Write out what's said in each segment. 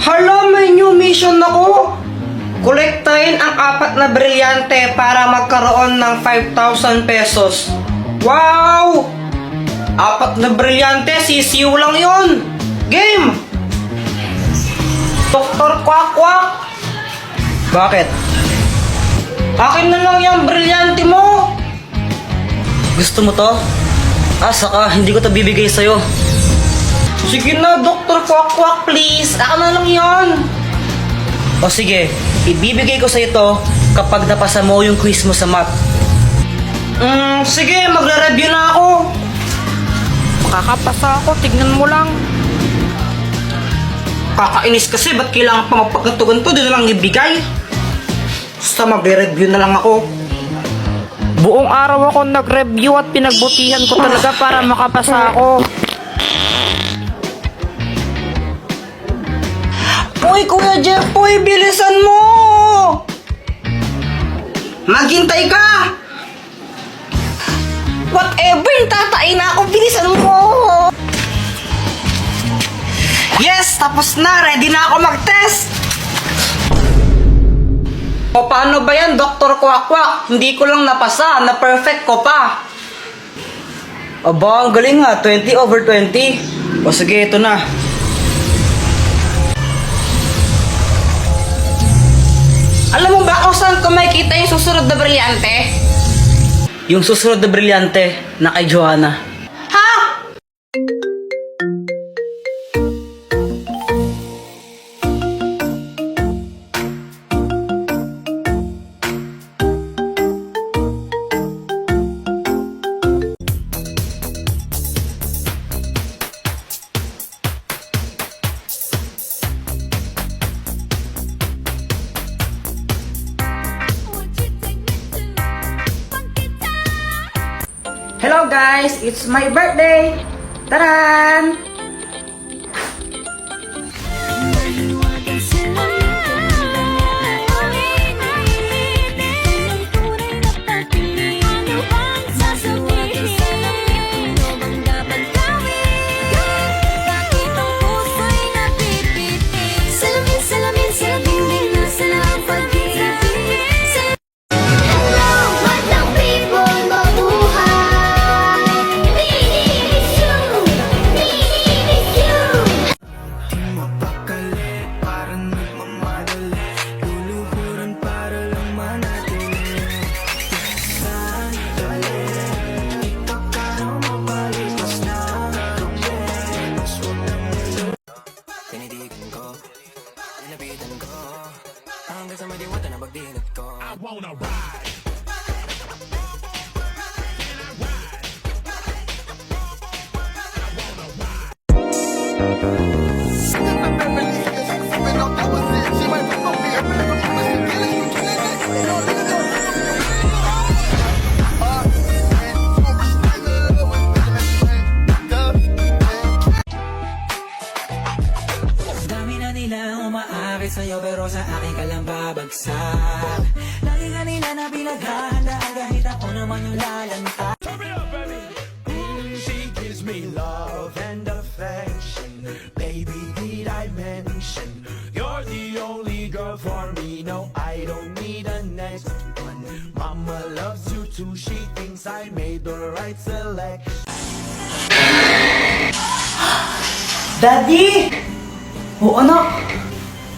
Hala, may new mission ako! Kolektahin ang 4 na brilyante para magkaroon ng 5,000 pesos. Wow! 4 na brilyante, sisiw lang yon. Game! Dr. Quack Quack! Bakit? Akin na lang yung brilyante mo! Gusto mo to? Saka hindi ko to bibigay sa'yo. Sige na, Dr. Quack Quack, please. Ako na lang yan. O sige, ibibigay ko sa'yo to kapag napasa mo yung quiz mo sa math. Sige, magre-review na ako. Makakapasa ako, tignan mo lang. Kakainis kasi, ba't kailangan pa magpagkanto-ganto? Di na lang ibigay. Basta magre-review na lang ako. Buong araw ako nag-review at pinagbutihan ko talaga para makapasa ako. Uy, Kuya Jeffoy, bilisan mo! Maghintay ka! Whatever, tatain na ako, bilisan mo! Yes, tapos na, ready na ako mag-test! O paano ba yan, Dr. Quack Quack? Hindi ko lang napasa, na-perfect ko pa. Aba, ang galing nga, 20/20. O sige, ito na. Alam mo ba kung saan ko makikita yung susunod na brilyante? Yung susunod na brilyante na kay Joanna. Ha? Hello guys, it's my birthday! Taran! I wanna ride. Dami na nila umaakit sa'yo pero sa akin ka lang babagsak. Lagi ka nila na pinaghahandaan kahit ako naman yung lalanta. Turn me up, baby. She gives me love and affection. Baby, did I mention you're the only girl for me? No, I don't need a next one. Mama loves you too. She thinks I made the right selection. Daddy! Oo anak!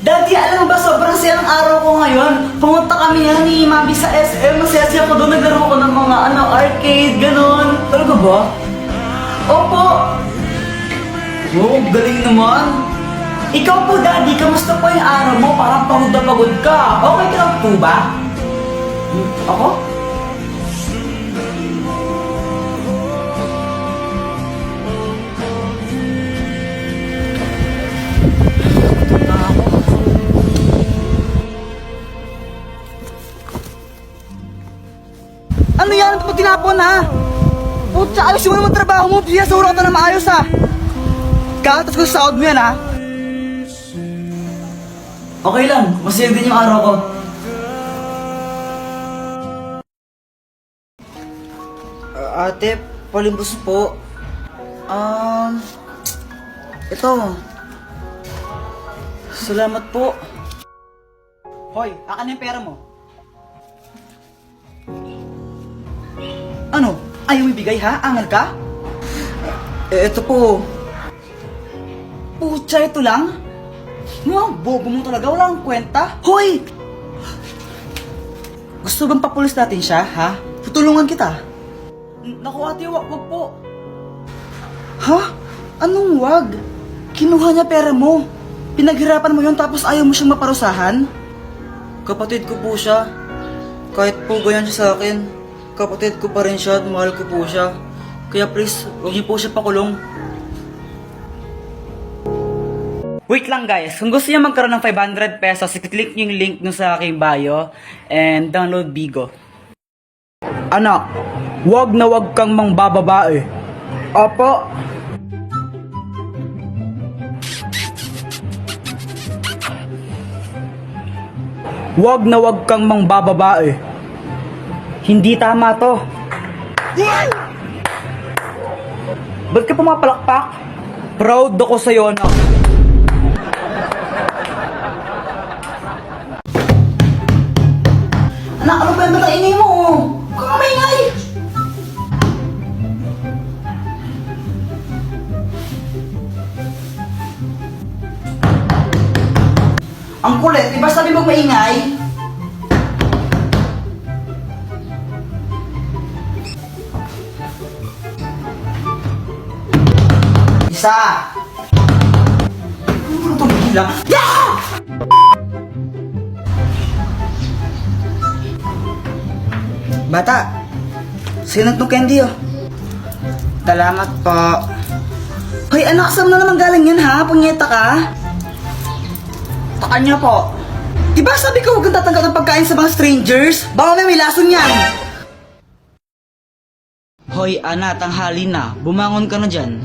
Daddy, alam mo ba sobrang sayang araw ko ngayon? Pumunta kami yan ni Mami sa SM. Masaya ako doon. Naglaro ko ng mga arcade, ganon. Talaga ba? Opo! Oh, galing naman. Ikaw po, Daddy, kamusta po yung araw mo? Parang pagod na pagod ka. Okay ka lang po ba? Ako? Ano yan? Ito pa tinapon ha? Putsa, ayusin mo naman trabaho mo. Sinasura ka na maayos ha. Kakatas ko sa sahod mo yan ha. Okay lang, masaya din yung araw ko. Ate, palimbos po. Ito. salamat po. Hoy, akin na yung pera mo. Ano? Ayaw mo ibigay ha? Angal ka? Eto po. Pucha, ito lang? Mga bobo mo talaga, wala kang kwenta. Hoy! Gusto bang papulis natin siya, ha? Tutulungan kita. Naku ate, wag po. Ha? Anong wag? Kinuha niya pera mo. Pinaghirapan mo yun tapos ayaw mo siyang maparusahan? Kapatid ko po siya. Kahit po ganyan siya sa akin, kapatid ko pa rin siya at mahal ko po siya. Kaya please, huwag niyo po siya pakulong. Wait lang guys, kung gusto niyo magkaroon ng 500 pesos, i-click niyo yung link nyo sa aking bio and download Bigo. Anak, wag na wag kang mangbababae. Opo. Wag na wag kang mangbababae. Hindi tama to. Ba't ka pumapalakpak? Proud ako sa'yo, anak. Anak, ano ba yung nakaingay mo? Huwag kang maingay! Ang kulit, di ba sabi mo maingay? Isa! Ano ito bigla? Yeah! Bata, sinot mo candy oh. Salamat po. Hoy anak, saan na naman galing yan ha? Punyeta ka? Takan niya po. Diba sabi ko huwag kang tatanggap ng pagkain sa mga strangers? Baka may lason yan. Hoy Ana, tanghali na. Bumangon ka na dyan.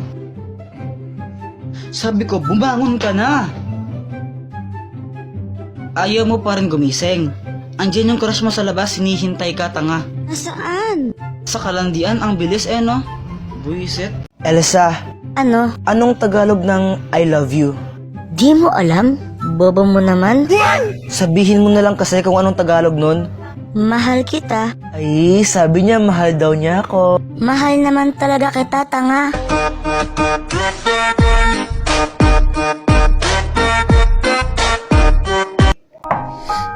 Sabi ko, bumangon ka na. Ayaw mo pa rin gumising. Andiyan yung crush mo sa labas, hinihintay ka, tanga. Nasaan? Sa kalandian, ang bilis no? Buisit. Elsa, Ano? anong Tagalog ng I love you? Di mo alam? Bobo mo naman? Sabihin mo na lang kasi kung anong Tagalog nun. Mahal kita. Ay, sabi niya mahal daw niya ako. Mahal naman talaga kita, tanga.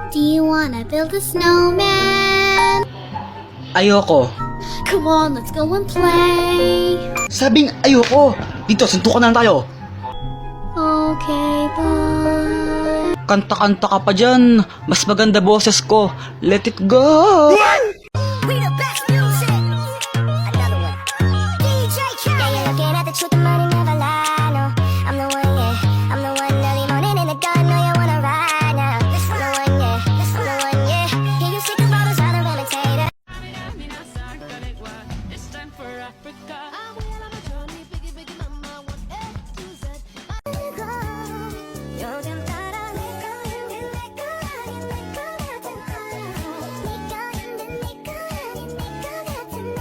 Do you wanna build a snowman? Ayoko. Come on, let's go and play. Sabing ayoko. Dito, suntukan na lang tayo. Okay, bye. Kanta-kanta ka pa dyan. Mas maganda boses ko. Let it go. We the best music. Another one. DJ Khaled. Yeah, you're looking at the truth, the money never lie. No, I'm the one, yeah. I'm the one early morning in the garden. Know you wanna ride now. I'm the one, yeah. I'm the one, yeah. Hear you sick of all those other imitators. 요즘 따라 내꺼 힘든 내꺼 아닌 내꺼 같은 내꺼 힘든 내꺼 아닌 내꺼 같은 나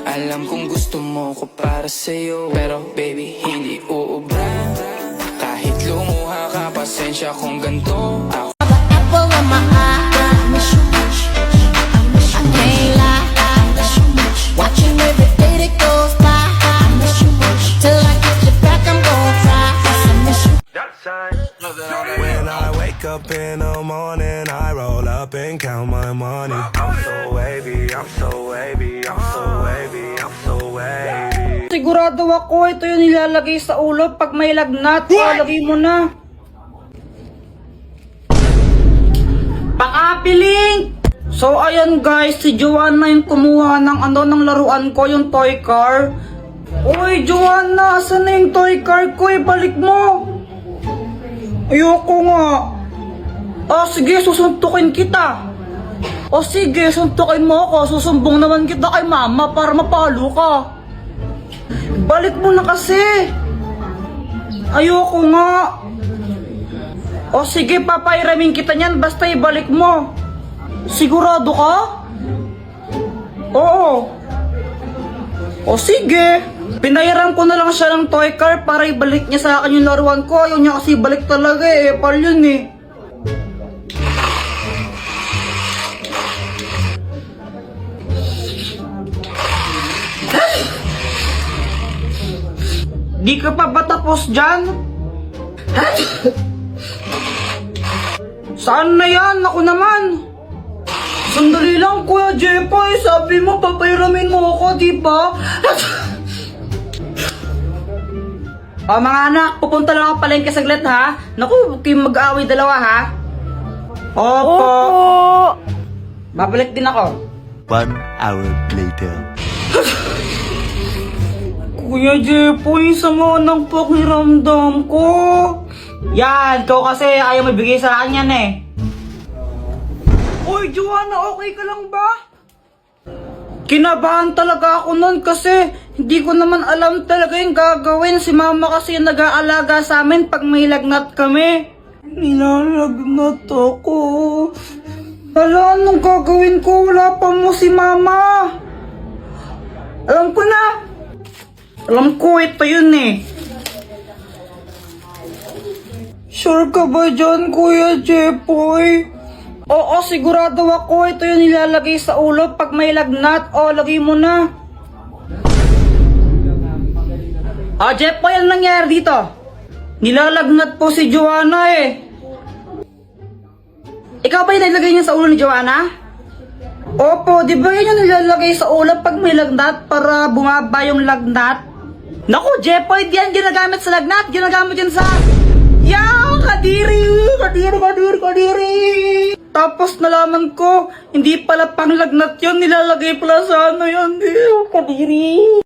Alam kong gusto mo ko para sa'yo Pero baby, hindi uubra Kahit lumuha ka, pasensya kung ganito Ako Apple of my eye. I miss you much. I can't lie. I miss you much. Watching every day that goes by. I miss you much. Till I get you back, I'm gonna try. I miss you. When I wake up in the morning, I roll up and count my money. I'm so wavy, I'm so wavy, I'm so wavy, I'm so wavy. Sigurado ako, ito yung nilalagay sa ulo pag may lagnat. Lagay mo na. Pang-apiling! So ayan guys, si Joanna yung kumuha ng laruan ko, yung toy car. Uy Joanna, asan na yung toy car ko? Ibalik mo! Ayoko nga. Sige, susuntukin kita. Sige, suntukin mo ako. Susumbong naman kita kay mama para mapalo ka. Balik mo na kasi. Ayoko nga. Sige, papairamin kita niyan basta ibalik mo. Sigurado ka? Oo. Sige. Pinayaran ko na lang siya ng toy car para ibalik niya sa akin yung laruan ko. Ayaw niya kasi balik talaga eh. Pal yun eh. Di ka pa ba tapos dyan? Saan na yan? Ako naman. Sandali lang, Kuya Jepoy. Sabi mo, papayramin mo ako, di ba? Mga anak, pupunta lang ako palengke saglit, ha? Naku, huwag kayong mag-aaway dalawa, ha? Opo. Babalik din ako. 1 hour later. Kuya Jepoy, sama ng pakiramdam ko. Yan, ikaw kasi ayaw mabigay sa akin yan eh. Uy, Joanna, okay ka lang ba? Kinabahan talaga ako nun kasi hindi ko naman alam talaga yung gagawin. Si mama kasi yung nag-aalaga sa amin pag may lagnat kami. Nilalagnat ako. Hala, anong gagawin ko? Wala pa mo si mama. Alam ko na. Alam ko, ito yun eh. Sure ka ba dyan, Kuya Jepoy? Oo, sigurado ako. Ito yung nilalagay sa ulo pag may lagnat. O, lagay mo na. Jepoy, ano nangyari dito? Nilalagnat po si Joanna eh. Ikaw ba yung nilagay niya sa ulo ni Joanna? Opo, di ba yun yung nilalagay sa ulo pag may lagnat para bumaba yung lagnat? Naku, Jepoy, di yan ginagamit sa lagnat. Ginagamit yan sa... Yaw! Kadiri! Kadiri! Tapos nalaman ko, hindi pala pang lagnat yun. Nilalagay pala sa ano yun. Kadiri!